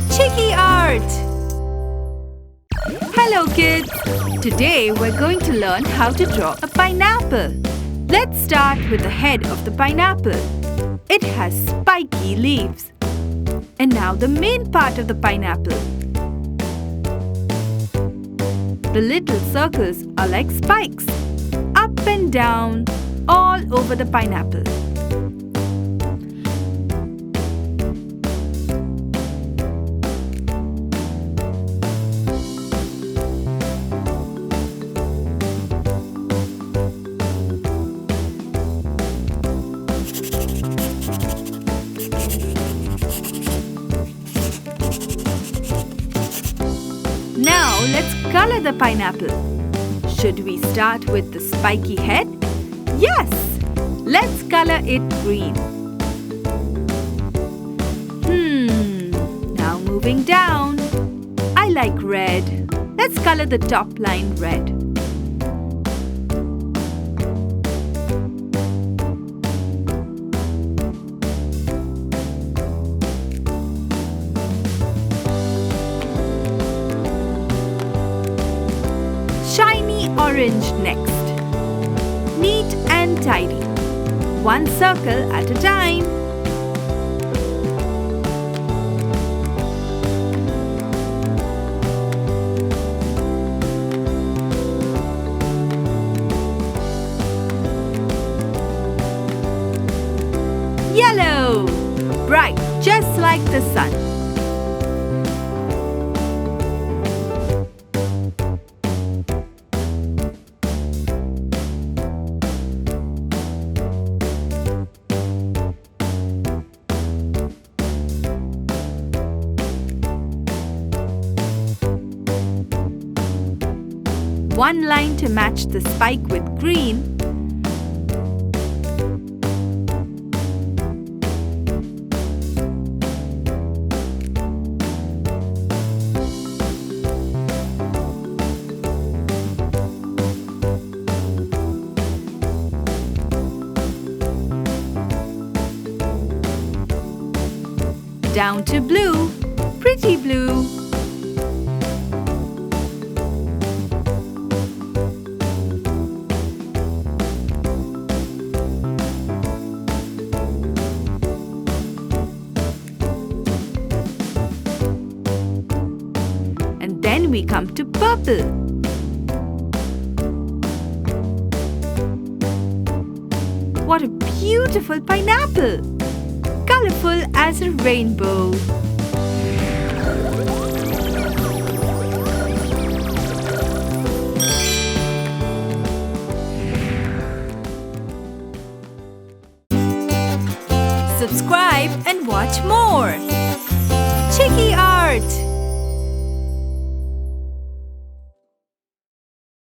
Chiki Art! Hello kids! Today we're going to learn how to draw a pineapple. Let's start with the head of the pineapple. It has spiky leaves. And now the main part of the pineapple. The little circles are like spikes, up and down, all over the pineapple. Now let's color the pineapple. Should we start with the spiky head? Yes! Let's color it green. Now moving down. I like red. Let's color the top line red. Shiny orange next. Neat and tidy. One circle at a time. Yellow! Bright, just like the sun. One line to match the spike with green. Down to blue, pretty blue. And then we come to purple. What a beautiful pineapple! Colorful as a rainbow. Subscribe and watch more.